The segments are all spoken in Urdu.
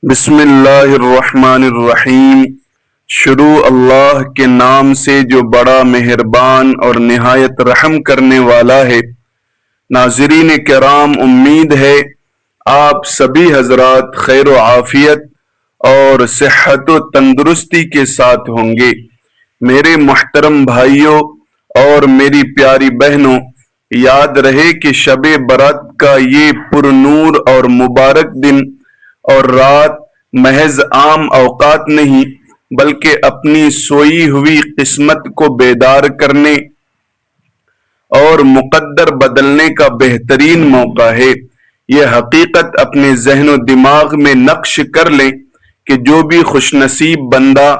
بسم اللہ الرحمن الرحیم۔ شروع اللہ کے نام سے جو بڑا مہربان اور نہایت رحم کرنے والا ہے۔ ناظرین کرام، امید ہے آپ سبھی حضرات خیر و عافیت اور صحت و تندرستی کے ساتھ ہوں گے۔ میرے محترم بھائیوں اور میری پیاری بہنوں، یاد رہے کہ شب برات کا یہ پر نور اور مبارک دن اور رات محض عام اوقات نہیں بلکہ اپنی سوئی ہوئی قسمت کو بیدار کرنے اور مقدر بدلنے کا بہترین موقع ہے۔ یہ حقیقت اپنے ذہن و دماغ میں نقش کر لیں کہ جو بھی خوش نصیب بندہ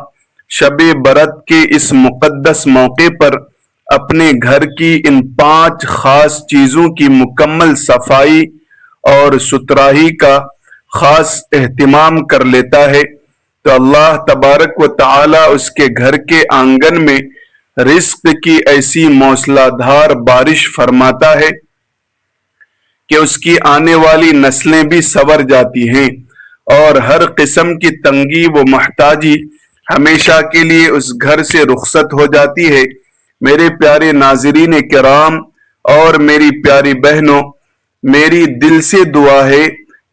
شب برات کے اس مقدس موقع پر اپنے گھر کی ان 5 خاص چیزوں کی مکمل صفائی اور ستھرائی کا خاص اہتمام کر لیتا ہے تو اللہ تبارک و تعالی اس کے گھر کے آنگن میں رزق کی ایسی موسلا دھار بارش فرماتا ہے کہ اس کی آنے والی نسلیں بھی سنور جاتی ہیں اور ہر قسم کی تنگی و محتاجی ہمیشہ کے لیے اس گھر سے رخصت ہو جاتی ہے۔ میرے پیارے ناظرین کرام اور میری پیاری بہنوں، میری دل سے دعا ہے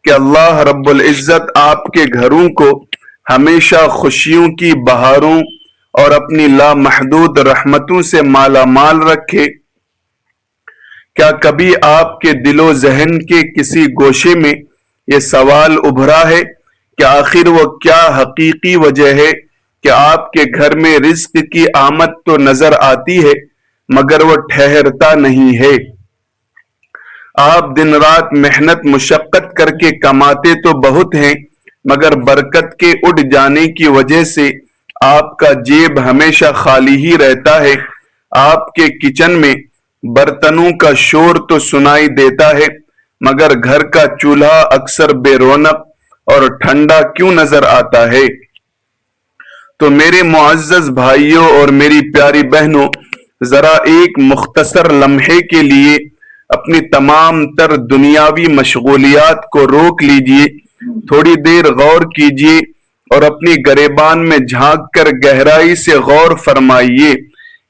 کہ اللہ رب العزت آپ کے گھروں کو ہمیشہ خوشیوں کی بہاروں اور اپنی لامحدود رحمتوں سے مالا مال رکھے۔ کیا کبھی آپ کے دل و ذہن کے کسی گوشے میں یہ سوال ابھرا ہے کہ آخر وہ کیا حقیقی وجہ ہے کہ آپ کے گھر میں رزق کی آمد تو نظر آتی ہے مگر وہ ٹھہرتا نہیں ہے؟ آپ دن رات محنت مشقت کر کے کماتے تو بہت ہیں مگر برکت کے اڑ جانے کی وجہ سے آپ کا جیب ہمیشہ خالی ہی رہتا ہے۔ آپ کے کچن میں برتنوں کا شور تو سنائی دیتا ہے مگر گھر کا چولہا اکثر بے رونق اور ٹھنڈا کیوں نظر آتا ہے؟ تو میرے معزز بھائیوں اور میری پیاری بہنوں، ذرا ایک مختصر لمحے کے لیے اپنی تمام تر دنیاوی مشغولیات کو روک لیجئے، تھوڑی دیر غور کیجئے اور اپنی گریبان میں جھانک کر گہرائی سے غور فرمائیے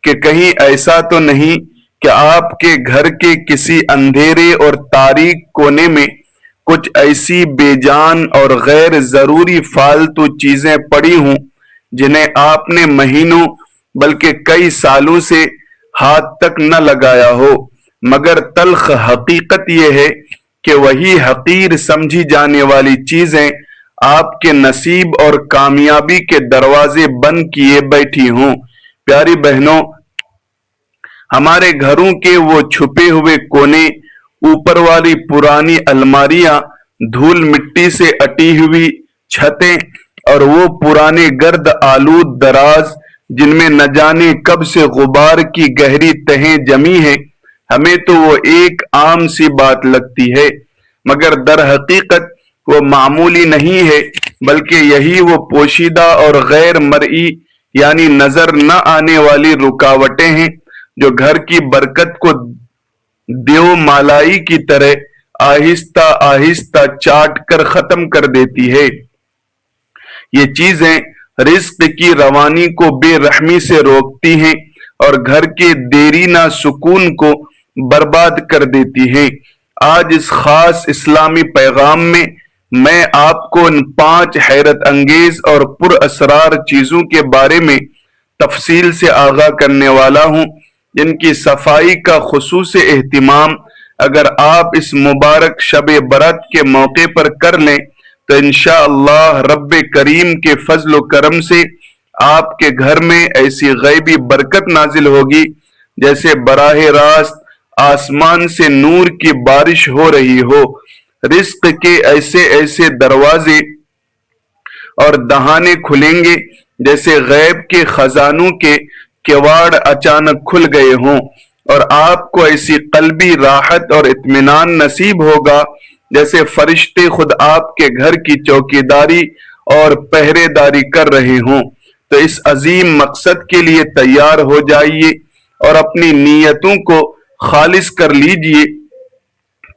کہ کہیں ایسا تو نہیں کہ آپ کے گھر کے کسی اندھیرے اور تاریک کونے میں کچھ ایسی بے جان اور غیر ضروری فالتو چیزیں پڑی ہوں جنہیں آپ نے مہینوں بلکہ کئی سالوں سے ہاتھ تک نہ لگایا ہو، مگر تلخ حقیقت یہ ہے کہ وہی حقیر سمجھی جانے والی چیزیں آپ کے نصیب اور کامیابی کے دروازے بند کیے بیٹھی ہوں۔ پیاری بہنوں، ہمارے گھروں کے وہ چھپے ہوئے کونے، اوپر والی پرانی الماریاں، دھول مٹی سے اٹی ہوئی چھتیں اور وہ پرانے گرد آلود دراز جن میں نہ جانے کب سے غبار کی گہری تہیں جمی ہیں، ہمیں تو وہ ایک عام سی بات لگتی ہے مگر در حقیقت وہ معمولی نہیں ہے بلکہ یہی وہ پوشیدہ اور غیر مرئی یعنی نظر نہ آنے والی رکاوٹیں ہیں جو گھر کی برکت کو دیو مالائی کی طرح آہستہ آہستہ چاٹ کر ختم کر دیتی ہے۔ یہ چیزیں رزق کی روانی کو بے رحمی سے روکتی ہیں اور گھر کے دیرینہ سکون کو برباد کر دیتی ہیں۔ آج اس خاص اسلامی پیغام میں آپ کو ان 5 حیرت انگیز اور پر اسرار چیزوں کے بارے میں تفصیل سے آگاہ کرنے والا ہوں جن کی صفائی کا خصوصی اہتمام اگر آپ اس مبارک شب برات کے موقع پر کر لیں تو انشاءاللہ رب کریم کے فضل و کرم سے آپ کے گھر میں ایسی غیبی برکت نازل ہوگی جیسے براہ راست آسمان سے نور کی بارش ہو رہی ہو۔ رزق کے ایسے ایسے دروازے اور دہانے کھلیں گے جیسے غیب کے خزانوں کے کواڑ اچانک کھل گئے ہوں اور آپ کو ایسی قلبی راحت اور اطمینان نصیب ہوگا جیسے فرشتے خود آپ کے گھر کی چوکیداری اور پہرے داری کر رہے ہوں۔ تو اس عظیم مقصد کے لیے تیار ہو جائیے اور اپنی نیتوں کو خالص کر لیجئے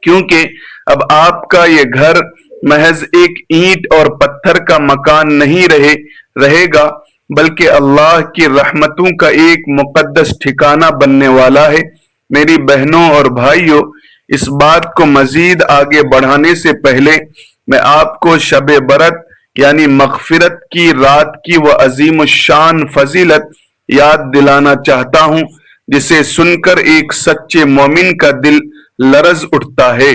کیونکہ اب آپ کا یہ گھر محض ایک اینٹ اور پتھر کا مکان نہیں رہے گا، بلکہ اللہ کی رحمتوں کا ایک مقدس ٹھکانہ بننے والا ہے۔ میری بہنوں اور بھائیوں، اس بات کو مزید آگے بڑھانے سے پہلے میں آپ کو شب برات یعنی مغفرت کی رات کی وہ عظیم الشان فضیلت یاد دلانا چاہتا ہوں جسے سن کر ایک سچے مومن کا دل لرز اٹھتا ہے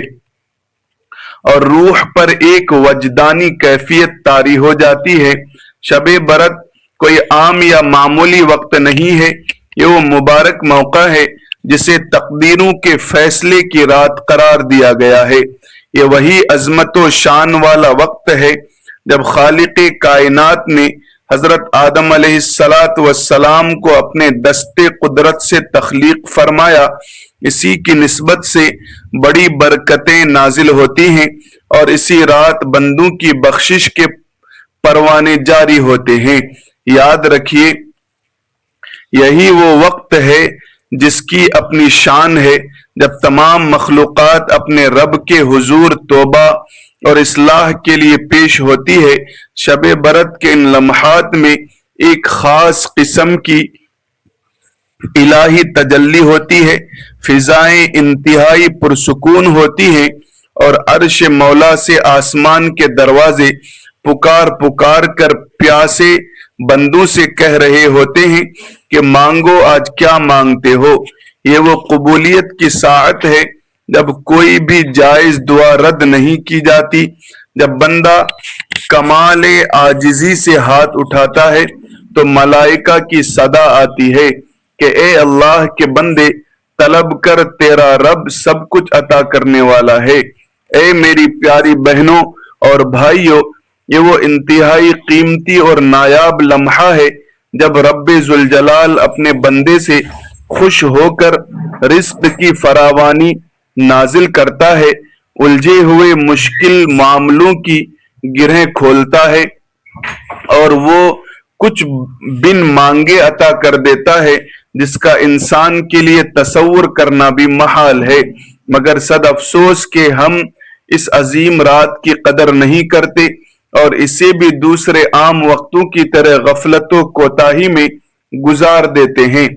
اور روح پر ایک وجدانی کیفیت طاری ہو جاتی ہے۔ شب برات کوئی عام یا معمولی وقت نہیں ہے، یہ وہ مبارک موقع ہے جسے تقدیروں کے فیصلے کی رات قرار دیا گیا ہے۔ یہ وہی عظمت و شان والا وقت ہے جب خالق کائنات نے حضرت آدم علیہ السلام کو اپنے دست قدرت سے تخلیق فرمایا۔ اسی کی نسبت سے بڑی برکتیں نازل ہوتی ہیں اور اسی رات بندوں کی بخشش کے پروانے جاری ہوتے ہیں۔ یاد رکھیے، یہی وہ وقت ہے جس کی اپنی شان ہے، جب تمام مخلوقات اپنے رب کے حضور توبہ اور اصلاح کے لیے پیش ہوتی ہے۔ شب برات کے ان لمحات میں ایک خاص قسم کی الہی تجلی ہوتی ہے، فضائیں انتہائی پرسکون ہوتی ہیں اور عرش مولا سے آسمان کے دروازے پکار کر پیاسے بندوں سے کہہ رہے ہوتے ہیں کہ مانگو، آج کیا مانگتے ہو۔ یہ وہ قبولیت کی ساعت ہے جب کوئی بھی جائز دعا رد نہیں کی جاتی۔ جب بندہ کمال عاجزی سے ہاتھ اٹھاتا ہے تو ملائکہ کی صدا آتی ہے کہ اے اللہ کے بندے، طلب کر، تیرا رب سب کچھ عطا کرنے والا ہے۔ اے میری پیاری بہنوں اور بھائیوں، یہ وہ انتہائی قیمتی اور نایاب لمحہ ہے جب رب ذوالجلال اپنے بندے سے خوش ہو کر رزق کی فراوانی نازل کرتا ہے، الجھے ہوئے مشکل معاملوں کی گرہیں کھولتا ہے اور وہ کچھ بن مانگے عطا کر دیتا ہے جس کا انسان کے لیے تصور کرنا بھی محال ہے۔ مگر صد افسوس کہ ہم اس عظیم رات کی قدر نہیں کرتے اور اسے بھی دوسرے عام وقتوں کی طرح غفلت و کوتاہی میں گزار دیتے ہیں۔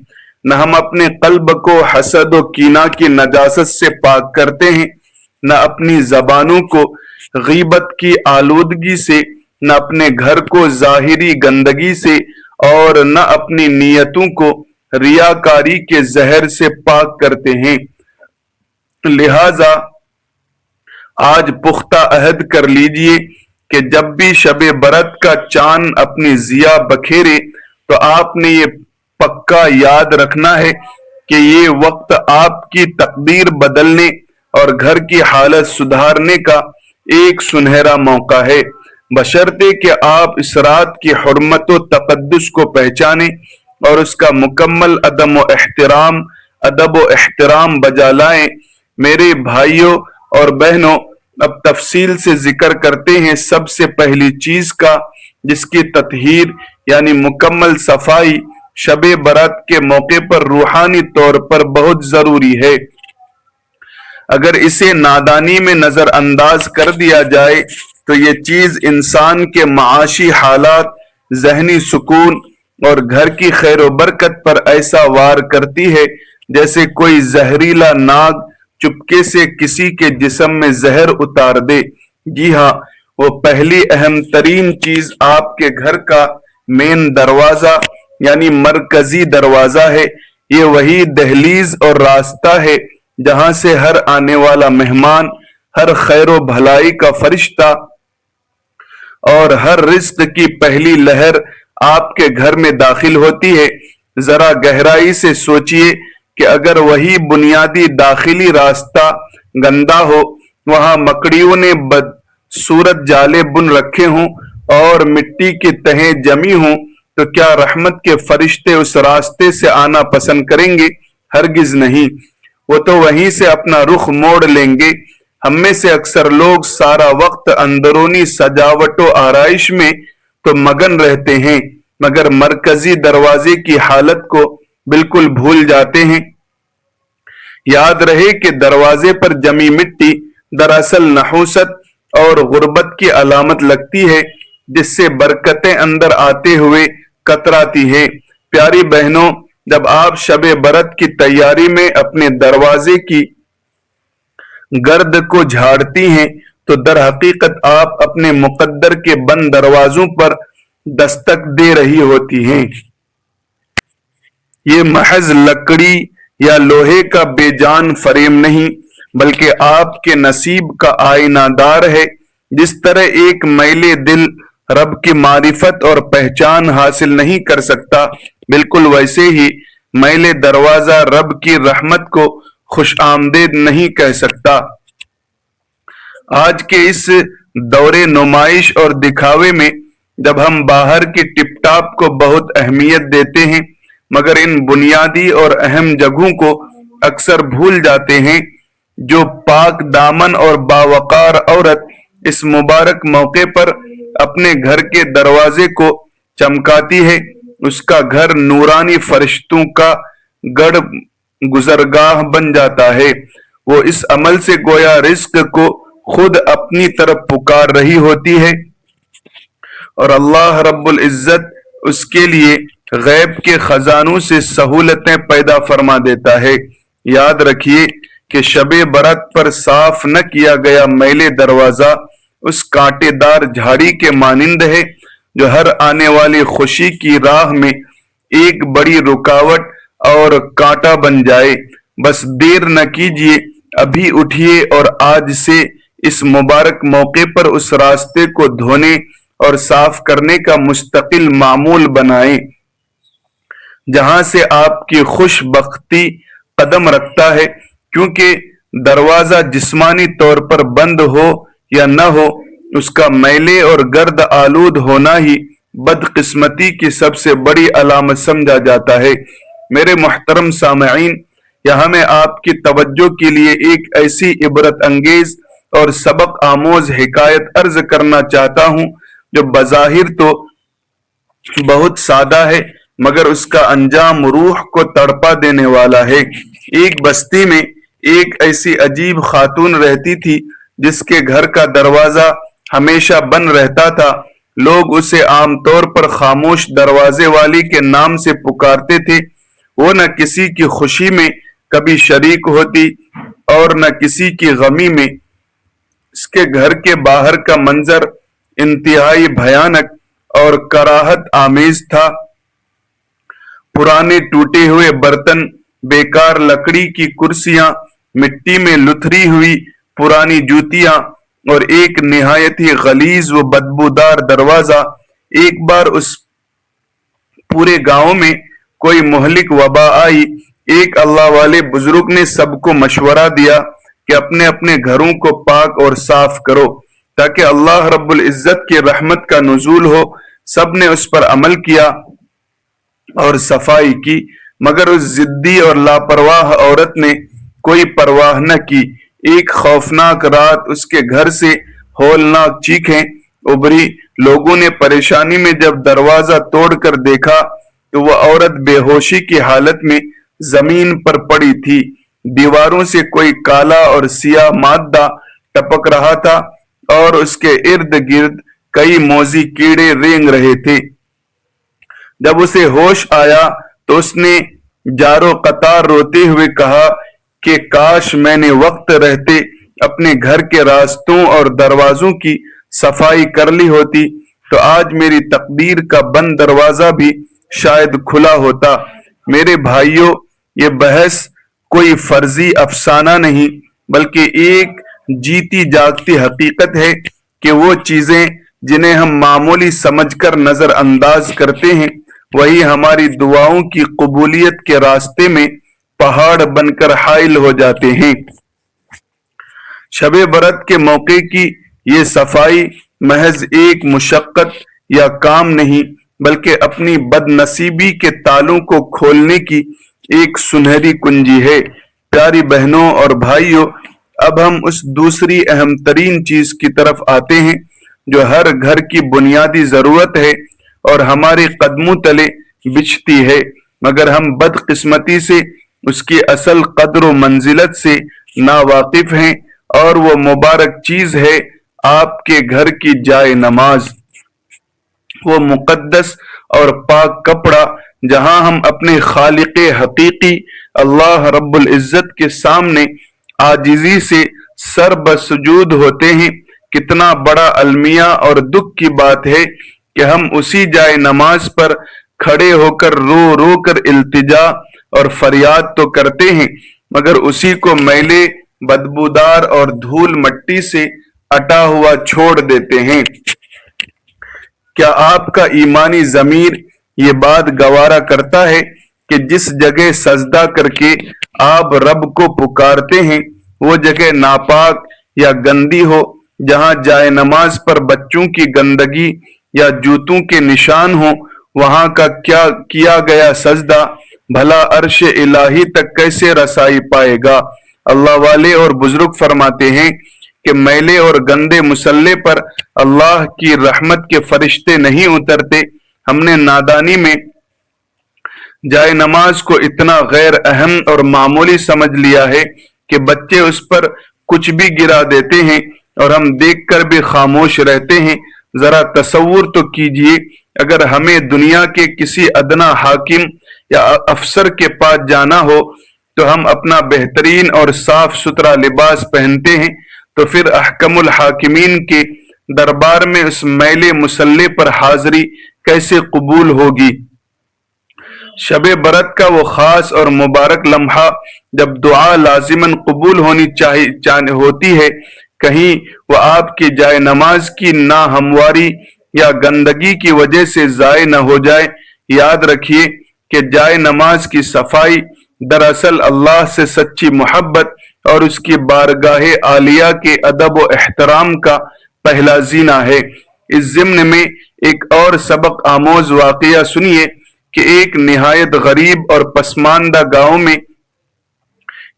نہ ہم اپنے قلب کو حسد و کینہ کی نجاست سے پاک کرتے ہیں، نہ اپنی زبانوں کو غیبت کی آلودگی سے، نہ اپنے گھر کو ظاہری گندگی سے اور نہ اپنی نیتوں کو ریاکاری کے زہر سے پاک کرتے ہیں۔ لہذا آج پختہ عہد کر لیجئے کہ جب بھی شب برات کا چاند اپنی ضیاء بکھیرے تو آپ نے یہ پکا یاد رکھنا ہے کہ یہ وقت آپ کی تقدیر بدلنے اور گھر کی حالت سدھارنے کا ایک سنہرا موقع ہے، بشرطے کہ آپ اس رات کی حرمت و تقدس کو پہچانیں اور اس کا مکمل ادب و احترام بجا لائیں۔ میرے بھائیوں اور بہنوں، اب تفصیل سے ذکر کرتے ہیں سب سے پہلی چیز کا، جس کی تطہیر یعنی مکمل صفائی شب برات کے موقع پر روحانی طور پر بہت ضروری ہے۔ اگر اسے نادانی میں نظر انداز کر دیا جائے تو یہ چیز انسان کے معاشی حالات، ذہنی سکون اور گھر کی خیر و برکت پر ایسا وار کرتی ہے جیسے کوئی زہریلا ناگ چپکے سے کسی کے جسم میں زہر اتار دے۔ جی ہاں، وہ پہلی اہم ترین چیز آپ کے گھر کا مین دروازہ یعنی مرکزی دروازہ ہے۔ یہ وہی دہلیز اور راستہ ہے جہاں سے ہر آنے والا مہمان، ہر خیر و بھلائی کا فرشتہ اور ہر رزق کی پہلی لہر آپ کے گھر میں داخل ہوتی ہے۔ ذرا گہرائی سے سوچئے کہ اگر وہی بنیادی داخلی راستہ گندا ہو، وہاں مکڑیوں نے بدصورت جالے بن رکھے ہوں اور مٹی کی تہیں جمی ہوں تو کیا رحمت کے فرشتے اس راستے سے آنا پسند کریں گے؟ ہرگز نہیں، وہ تو وہیں سے اپنا رخ موڑ لیں گے۔ ہم میں سے اکثر لوگ سارا وقت اندرونی سجاوٹ و آرائش میں تو مگن رہتے ہیں مگر مرکزی دروازے کی حالت کو بالکل بھول جاتے ہیں۔ یاد رہے کہ دروازے پر جمی مٹی دراصل نحوست اور غربت کی علامت لگتی ہے، جس سے برکتیں اندر آتے ہوئے کتراتی ہے۔ پیاری بہنوں، جب آپ شب برات کی تیاری میں اپنے دروازے کی گرد کو جھاڑتی ہیں تو در حقیقت آپ اپنے مقدر کے بند دروازوں پر دستک دے رہی ہوتی ہیں۔ یہ محض لکڑی یا لوہے کا بے جان فریم نہیں، بلکہ آپ کے نصیب کا آئینہ دار ہے۔ جس طرح ایک میلے دل رب کی معرفت اور پہچان حاصل نہیں کر سکتا، بالکل ویسے ہی میلے دروازہ رب کی رحمت کو خوش آمدید نہیں کہہ سکتا۔ آج کے اس دور نمائش اور دکھاوے میں جب ہم باہر کی ٹپ ٹاپ کو بہت اہمیت دیتے ہیں، مگر ان بنیادی اور اہم جگہوں کو اکثر بھول جاتے ہیں جو پاک دامن اور باوقار عورت اس مبارک موقع پر اپنے گھر کے دروازے کو چمکاتی ہے، اس کا گھر نورانی فرشتوں کا گڑھ گزرگاہ بن جاتا ہے۔ وہ اس عمل سے گویا رزق کو خود اپنی طرف پکار رہی ہوتی ہے، اور اللہ رب العزت اس کے لیے غیب کے خزانوں سے سہولتیں پیدا فرما دیتا ہے۔ یاد رکھیے کہ شب برات پر صاف نہ کیا گیا میلے دروازہ اس کانٹے دار جھاڑی کے مانند ہے جو ہر آنے والی خوشی کی راہ میں ایک بڑی رکاوٹ اور کانٹا بن جائے۔ بس دیر نہ کیجیے، ابھی اٹھیے اور آج سے اس مبارک موقع پر اس راستے کو دھونے اور صاف کرنے کا مستقل معمول بنائیں جہاں سے آپ کی خوش بختی قدم رکھتا ہے، کیونکہ دروازہ جسمانی طور پر بند ہو یا نہ ہو، اس کا میلے اور گرد آلود ہونا ہی بدقسمتی کی سب سے بڑی علامت سمجھا جاتا ہے۔ میرے محترم سامعین، یہاں میں آپ کی توجہ کے لیے ایک ایسی عبرت انگیز اور سبق آموز حکایت عرض کرنا چاہتا ہوں جو بظاہر تو بہت سادہ ہے، مگر اس کا انجام روح کو تڑپا دینے والا ہے۔ ایک بستی میں ایک ایسی عجیب خاتون رہتی تھی جس کے گھر کا دروازہ ہمیشہ بند رہتا تھا۔ لوگ اسے عام طور پر خاموش دروازے والی کے نام سے پکارتے تھے۔ وہ نہ کسی کی خوشی میں کبھی شریک ہوتی اور نہ کسی کی غمی میں۔ اس کے گھر کے باہر کا منظر انتہائی بھیانک اور کراہت آمیز تھا۔ پرانے ٹوٹے ہوئے برتن، بیکار لکڑی کی کرسیاں، مٹی میں لتھڑی ہوئی پرانی جوتیاں اور ایک نہایت ہی غلیظ و بدبودار دروازہ۔ ایک بار اس پورے گاؤں میں کوئی مہلک وبا آئی۔ ایک اللہ والے بزرگ نے سب کو مشورہ دیا کہ اپنے اپنے گھروں کو پاک اور صاف کرو تاکہ اللہ رب العزت کی رحمت کا نزول ہو۔ سب نے اس پر عمل کیا اور صفائی کی، مگر اس ضدی اور لاپرواہ عورت نے کوئی پرواہ نہ کی۔ ایک خوفناک رات اس کے گھر سے ہولناک چیخیں ابھری۔ لوگوں نے پریشانی میں جب دروازہ توڑ کر دیکھا تو وہ عورت بے ہوشی کی حالت میں زمین پر پڑی تھی۔ دیواروں سے کوئی کالا اور سیاہ مادہ ٹپک رہا تھا اور اس کے ارد گرد کئی موذی کیڑے رینگ رہے تھے۔ جب اسے ہوش آیا تو اس نے جارو قطار روتے ہوئے کہا کہ کاش میں نے وقت رہتے اپنے گھر کے راستوں اور دروازوں کی صفائی کر لی ہوتی تو آج میری تقدیر کا بند دروازہ بھی شاید کھلا ہوتا۔ میرے بھائیوں، یہ بحث کوئی فرضی افسانہ نہیں بلکہ ایک جیتی جاگتی حقیقت ہے کہ وہ چیزیں جنہیں ہم معمولی سمجھ کر نظر انداز کرتے ہیں وہی ہماری دعاؤں کی قبولیت کے راستے میں پہاڑ بن کر حائل ہو جاتے ہیں۔ شب برات کے موقع کی یہ صفائی محض ایک مشقت یا کام نہیں بلکہ اپنی بد نصیبی کے تالوں کو کھولنے کی ایک سنہری کنجی ہے۔ پیاری بہنوں اور بھائیوں، اب ہم اس دوسری اہم ترین چیز کی طرف آتے ہیں جو ہر گھر کی بنیادی ضرورت ہے اور ہمارے قدموں تلے بچھتی ہے، مگر ہم بدقسمتی سے اس کی اصل قدر و منزلت سے ناواقف ہیں، اور وہ مبارک چیز ہے آپ کے گھر کی جائے نماز، وہ مقدس اور پاک کپڑا جہاں ہم اپنے خالق حقیقی اللہ رب العزت کے سامنے عاجزی سے سر بسجود ہوتے ہیں، کتنا بڑا المیہ اور دکھ کی بات ہے کہ ہم اسی جائے نماز پر کھڑے ہو کر رو رو کر التجا اور فریاد تو کرتے ہیں، مگر اسی کو میلے، بدبودار اور دھول مٹی سے اٹا ہوا چھوڑ دیتے ہیں۔ کیا آپ کا ایمانی ضمیر یہ بات گوارا کرتا ہے کہ جس جگہ سجدہ کر کے آپ رب کو پکارتے ہیں وہ جگہ ناپاک یا گندی ہو، جہاں جائے نماز پر بچوں کی گندگی یا جوتوں کے نشان ہوں، وہاں کا کیا گیا سجدہ بھلا عرش الہی تک کیسے رسائی پائے گا؟ اللہ والے اور بزرگ فرماتے ہیں کہ میلے اور گندے مصلے پر اللہ کی رحمت کے فرشتے نہیں اترتے۔ ہم نے نادانی میں جائے نماز کو اتنا غیر اہم اور معمولی سمجھ لیا ہے کہ بچے اس پر کچھ بھی گرا دیتے ہیں اور ہم دیکھ کر بھی خاموش رہتے ہیں۔ ذرا تصور تو کیجئے، اگر ہمیں دنیا کے کسی ادنا حاکم یا افسر کے پاس جانا ہو تو ہم اپنا بہترین اور صاف ستھرا لباس پہنتے ہیں، تو پھر احکم الحاکمین کے دربار میں اس میلے مصلے پر حاضری کیسے قبول ہوگی؟ شب برات کا وہ خاص اور مبارک لمحہ جب دعا لازماً قبول ہونی ہوتی ہے، کہیں وہ آپ کی جائے نماز کی ناہمواری یا گندگی کی وجہ سے ضائع نہ ہو جائے۔ یاد رکھیے کہ جائے نماز کی صفائی دراصل اللہ سے سچی محبت اور اس کی بارگاہ عالیہ کے ادب و احترام کا پہلا زینہ ہے۔ اس ضمن میں ایک اور سبق آموز واقعہ سنیے کہ ایک نہایت غریب اور پسماندہ گاؤں میں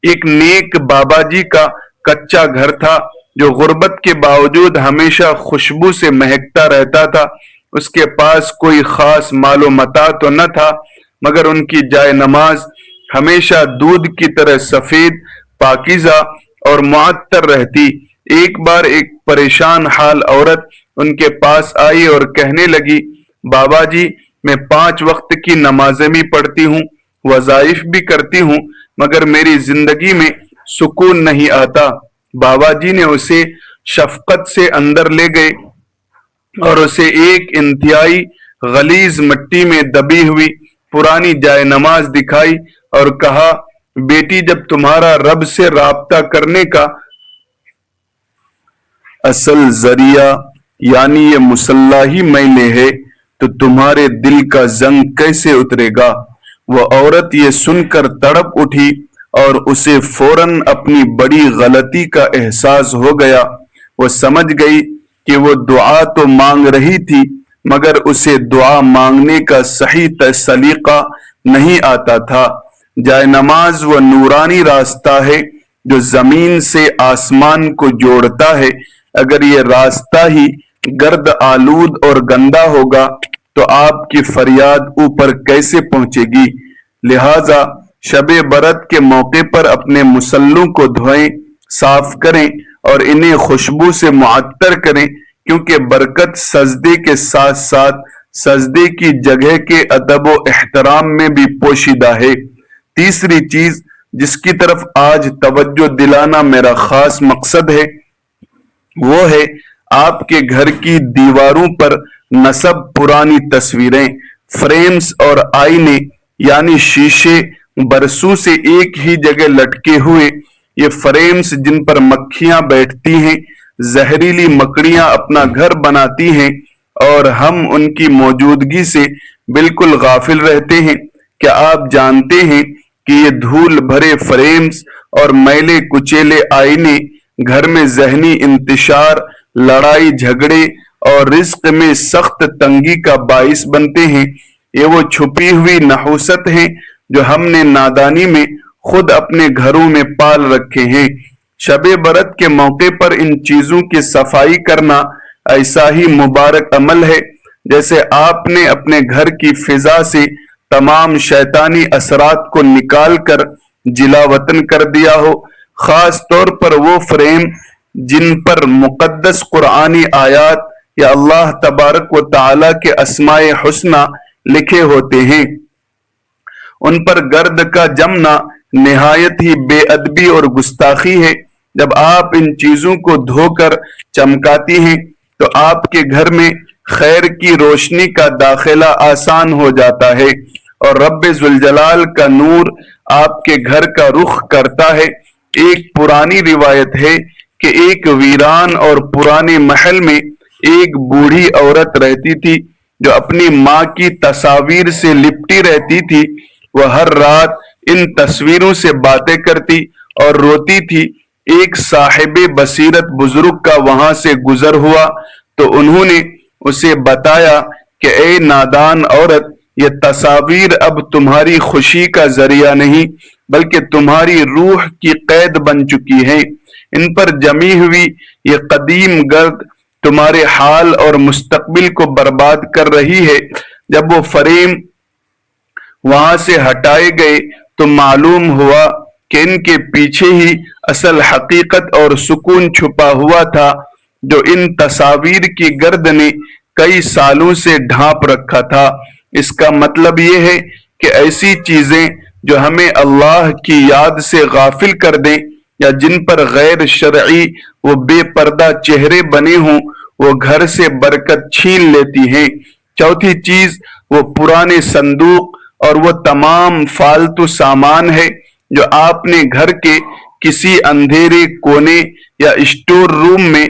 ایک نیک بابا جی کا کچا گھر تھا جو غربت کے باوجود ہمیشہ خوشبو سے مہکتا رہتا تھا۔ اس کے پاس کوئی خاص مال و متاع تو نہ تھا، مگر ان کی جائے نماز ہمیشہ دودھ کی طرح سفید، پاکیزہ اور معطر رہتی۔ ایک بار ایک پریشان حال عورت ان کے پاس آئی اور کہنے لگی، بابا جی میں 5 وقت کی نمازیں بھی پڑھتی ہوں، وظائف بھی کرتی ہوں، مگر میری زندگی میں سکون نہیں آتا۔ بابا جی نے اسے شفقت سے اندر لے گئے اور اسے ایک انتہائی غلیظ مٹی میں دبی ہوئی پرانی جائے نماز دکھائی اور کہا، بیٹی جب تمہارا رب سے رابطہ کرنے کا اصل ذریعہ یعنی یہ مصلی ہی میلے ہے تو تمہارے دل کا زنگ کیسے اترے گا؟ وہ عورت یہ سن کر تڑپ اٹھی اور اسے فوراً اپنی بڑی غلطی کا احساس ہو گیا۔ وہ سمجھ گئی کہ وہ دعا تو مانگ رہی تھی مگر اسے دعا مانگنے کا صحیح سلیقہ نہیں آتا تھا۔ جائے نماز وہ نورانی راستہ ہے جو زمین سے آسمان کو جوڑتا ہے۔ اگر یہ راستہ ہی گرد آلود اور گندا ہوگا تو آپ کی فریاد اوپر کیسے پہنچے گی؟ لہذا شب برات کے موقع پر اپنے مصلوں کو دھوئیں، صاف کریں اور انہیں خوشبو سے معطر کریں، کیونکہ برکت سجدے کے ساتھ ساتھ سجدے کی جگہ کے ادب و احترام میں بھی پوشیدہ ہے۔ تیسری چیز جس کی طرف آج توجہ دلانا میرا خاص مقصد ہے وہ ہے آپ کے گھر کی دیواروں پر نصب پرانی تصویریں، فریمز اور آئینے یعنی شیشے برسوں سے ایک ہی جگہ لٹکے ہوئے۔ یہ فریمز جن پر مکھیاں بیٹھتی ہیں، زہریلی مکڑیاں اپنا گھر بناتی ہیں اور ہم ان کی موجودگی سے بالکل غافل رہتے ہیں۔ کیا آپ جانتے ہیں کہ یہ دھول بھرے فریمز اور میلے کچیلے آئینے گھر میں ذہنی انتشار، لڑائی جھگڑے اور رزق میں سخت تنگی کا باعث بنتے ہیں؟ یہ وہ چھپی ہوئی نحوست ہیں جو ہم نے نادانی میں خود اپنے گھروں میں پال رکھے ہیں۔ شب برات کے موقع پر ان چیزوں کی صفائی کرنا ایسا ہی مبارک عمل ہے جیسے آپ نے اپنے گھر کی فضا سے تمام شیطانی اثرات کو نکال کر جلا وطن کر دیا ہو۔ خاص طور پر وہ فریم جن پر مقدس قرآنی آیات یا اللہ تبارک و تعالی کے اسماء حسنہ لکھے ہوتے ہیں، ان پر گرد کا جمنا نہایت ہی بے ادبی اور گستاخی ہے۔ جب آپ ان چیزوں کو دھو کر چمکاتی ہیں تو آپ کے گھر میں خیر کی روشنی کا داخلہ آسان ہو جاتا ہے اور رب ذوالجلال کا نور آپ کے گھر کا رخ کرتا ہے۔ ایک پرانی روایت ہے کہ ایک ویران اور پرانے محل میں ایک بوڑھی عورت رہتی تھی جو اپنی ماں کی تصاویر سے لپٹی رہتی تھی۔ وہ ہر رات ان تصویروں سے باتیں کرتی اور روتی تھی۔ ایک صاحب بصیرت بزرگ کا وہاں سے گزر ہوا تو انہوں نے اسے بتایا کہ اے نادان عورت، یہ تصاویر اب تمہاری خوشی کا ذریعہ نہیں بلکہ تمہاری روح کی قید بن چکی ہیں۔ ان پر جمی ہوئی یہ قدیم گرد تمہارے حال اور مستقبل کو برباد کر رہی ہے۔ جب وہ فریم وہاں سے ہٹائے گئے تو معلوم ہوا کہ ان کے پیچھے ہی اصل حقیقت اور سکون چھپا ہوا تھا جو ان تصاویر کی گرد نے کئی سالوں سے ڈھانپ رکھا تھا۔ اس کا مطلب یہ ہے کہ ایسی چیزیں جو ہمیں اللہ کی یاد سے غافل کر دیں یا جن پر غیر شرعی وہ بے پردہ چہرے بنے ہوں، وہ گھر سے برکت چھین لیتی ہیں۔ چوتھی چیز وہ پرانے صندوق اور وہ تمام فالتو سامان ہے جو آپ نے گھر کے کسی اندھیرے کونے یا اسٹور روم میں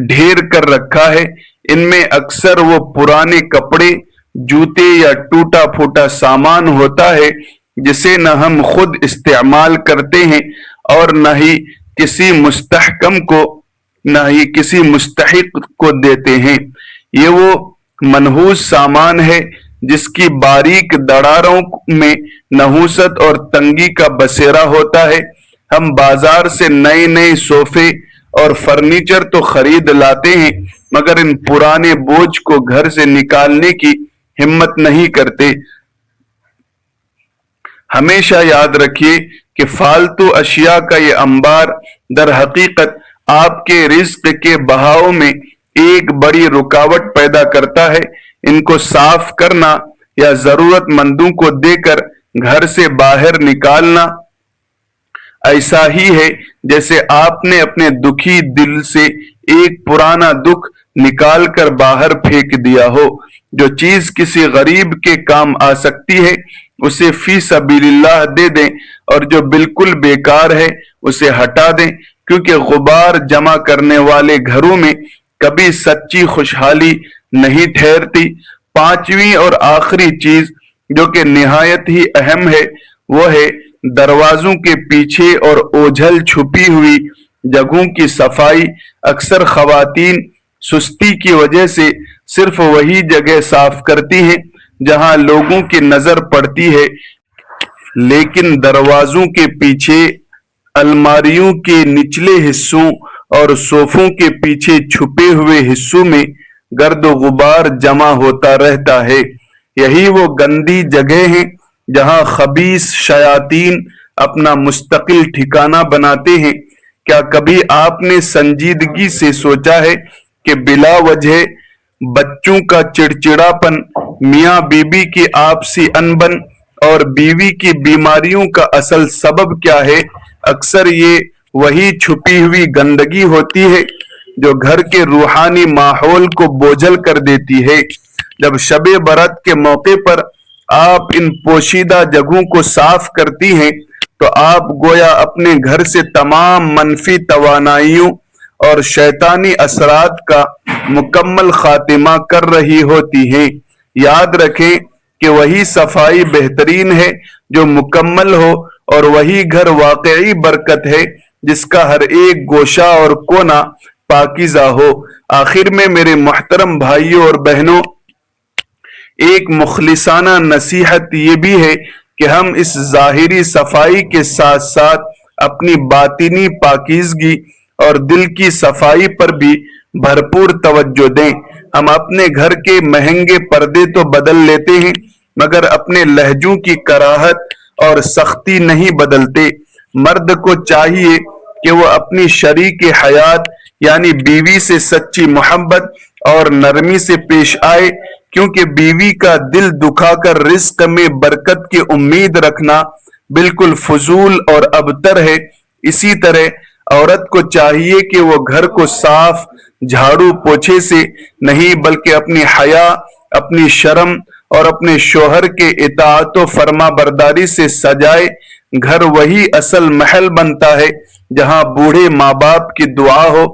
ڈھیر کر رکھا ہے۔ ان میں اکثر وہ پرانے کپڑے، جوتے یا ٹوٹا پھوٹا سامان ہوتا ہے جسے نہ ہم خود استعمال کرتے ہیں اور نہ ہی کسی مستحق کو دیتے ہیں۔ یہ وہ منحوس سامان ہے جس کی باریک دراڑوں میں نحوست اور تنگی کا بسیرا ہوتا ہے۔ ہم بازار سے نئے نئے صوفے اور فرنیچر تو خرید لاتے ہیں مگر ان پرانے بوجھ کو گھر سے نکالنے کی ہمت نہیں کرتے۔ ہمیشہ یاد رکھیے کہ فالتو اشیاء کا یہ انبار در حقیقت آپ کے رزق کے بہاؤ میں ایک بڑی رکاوٹ پیدا کرتا ہے۔ ان کو صاف کرنا یا ضرورت مندوں کو دے کر گھر سے باہر نکالنا ایسا ہی ہے جیسے آپ نے اپنے دکھی دل سے ایک پرانا دکھ نکال کر باہر پھینک دیا ہو۔ جو چیز کسی غریب کے کام آ سکتی ہے اسے فی سبیل اللہ دے دیں اور جو بالکل بیکار ہے اسے ہٹا دیں، کیونکہ غبار جمع کرنے والے گھروں میں کبھی سچی خوشحالی نہیں ٹھہرتی۔ پانچویں اور آخری چیز جو کہ نہایت ہی اہم ہے وہ ہے دروازوں کے پیچھے اور اوجھل چھپی ہوئی جگہوں کی صفائی۔ اکثر خواتین سستی کی وجہ سے صرف وہی جگہ صاف کرتی ہیں جہاں لوگوں کی نظر پڑتی ہے، لیکن دروازوں کے پیچھے، الماریوں کے نچلے حصوں اور صوفوں کے پیچھے چھپے ہوئے حصوں میں گرد و غبار جمع ہوتا رہتا ہے۔ یہی وہ گندی جگہ ہیں جہاں خبیث شیاطین اپنا مستقل ٹھکانہ بناتے ہیں۔ کیا کبھی آپ نے سنجیدگی سے سوچا ہے کہ بلا وجہ بچوں کا چڑچڑاپن، میاں بیوی کی آپسی انبن اور بیوی کی بیماریوں کا اصل سبب کیا ہے؟ اکثر یہ وہی چھپی ہوئی گندگی ہوتی ہے جو گھر کے روحانی ماحول کو بوجھل کر دیتی ہے۔ جب شب برات کے موقع پر آپ ان پوشیدہ جگہوں کو صاف کرتی ہیں تو آپ گویا اپنے گھر سے تمام منفی توانائیوں اور شیطانی اثرات کا مکمل خاتمہ کر رہی ہوتی ہیں۔ یاد رکھیں کہ وہی صفائی بہترین ہے جو مکمل ہو، اور وہی گھر واقعی برکت ہے جس کا ہر ایک گوشہ اور کونا پاکیزہ ہو۔ آخر میں میرے محترم بھائیوں اور بہنوں، ایک مخلصانہ نصیحت یہ بھی ہے کہ ہم اس ظاہری صفائی کے ساتھ ساتھ اپنی باطنی پاکیزگی اور دل کی صفائی پر بھی بھرپور توجہ دیں۔ ہم اپنے گھر کے مہنگے پردے تو بدل لیتے ہیں مگر اپنے لہجوں کی کراہت اور سختی نہیں بدلتے۔ مرد کو چاہیے کہ وہ اپنی شریک حیات یعنی بیوی سے سچی محبت اور نرمی سے پیش آئے، کیونکہ بیوی کا دل دکھا کر رزق میں برکت کی امید رکھنا بالکل فضول اور ابتر ہے۔ اسی طرح عورت کو چاہیے کہ وہ گھر کو صاف جھاڑو پوچھے سے نہیں بلکہ اپنی حیا، اپنی شرم اور اپنے شوہر کے اطاعت و فرما برداری سے سجائے۔ گھر وہی اصل محل بنتا ہے جہاں بوڑھے ماں باپ کی دعا ہو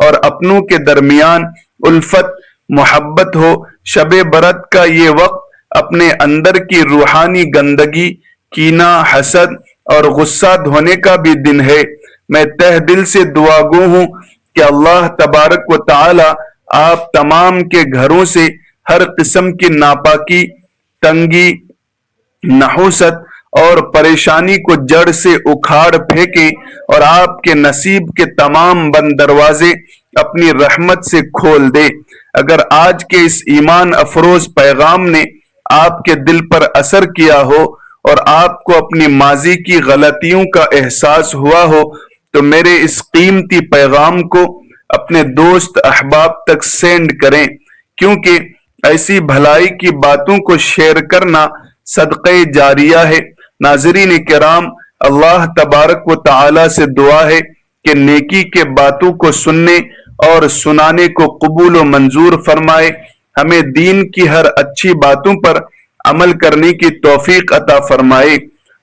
اور اپنوں کے درمیان الفت محبت ہو۔ شب برات کا یہ وقت اپنے اندر کی روحانی گندگی، کینہ، حسد اور غصہ دھونے کا بھی دن ہے۔ میں تہ دل سے دعا گو ہوں کہ اللہ تبارک و تعالی آپ تمام کے گھروں سے ہر قسم کی ناپاکی، تنگی، نحوست اور پریشانی کو جڑ سے اکھاڑ پھینکے اور آپ کے نصیب کے تمام بند دروازے اپنی رحمت سے کھول دے۔ اگر آج کے اس ایمان افروز پیغام نے آپ کے دل پر اثر کیا ہو اور آپ کو اپنی ماضی کی غلطیوں کا احساس ہوا ہو تو میرے اس قیمتی پیغام کو اپنے دوست احباب تک سینڈ کریں، کیونکہ ایسی بھلائی کی باتوں کو شیئر کرنا صدقہ جاریہ ہے۔ ناظرین کرام، اللہ تبارک و تعالی سے دعا ہے کہ نیکی کے باتوں کو سننے اور سنانے کو قبول و منظور فرمائے، ہمیں دین کی ہر اچھی باتوں پر عمل کرنے کی توفیق عطا فرمائے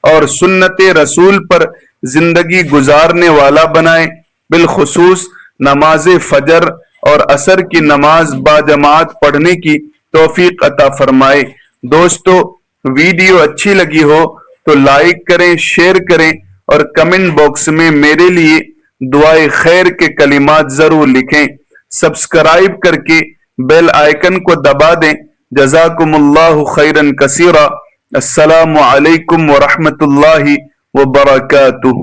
اور سنت رسول پر زندگی گزارنے والا بنائے۔ بالخصوص نماز فجر اور عصر کی نماز باجماعت پڑھنے کی توفیق عطا فرمائے۔ دوستو، ویڈیو اچھی لگی ہو تو لائک کریں، شیئر کریں اور کمنٹ باکس میں میرے لیے دعائے خیر کے کلمات ضرور لکھیں۔ سبسکرائب کر کے بیل آئیکن کو دبا دیں۔ جزاکم اللہ خیرا کثیرا۔ السلام علیکم ورحمۃ اللہ وبرکاتہ۔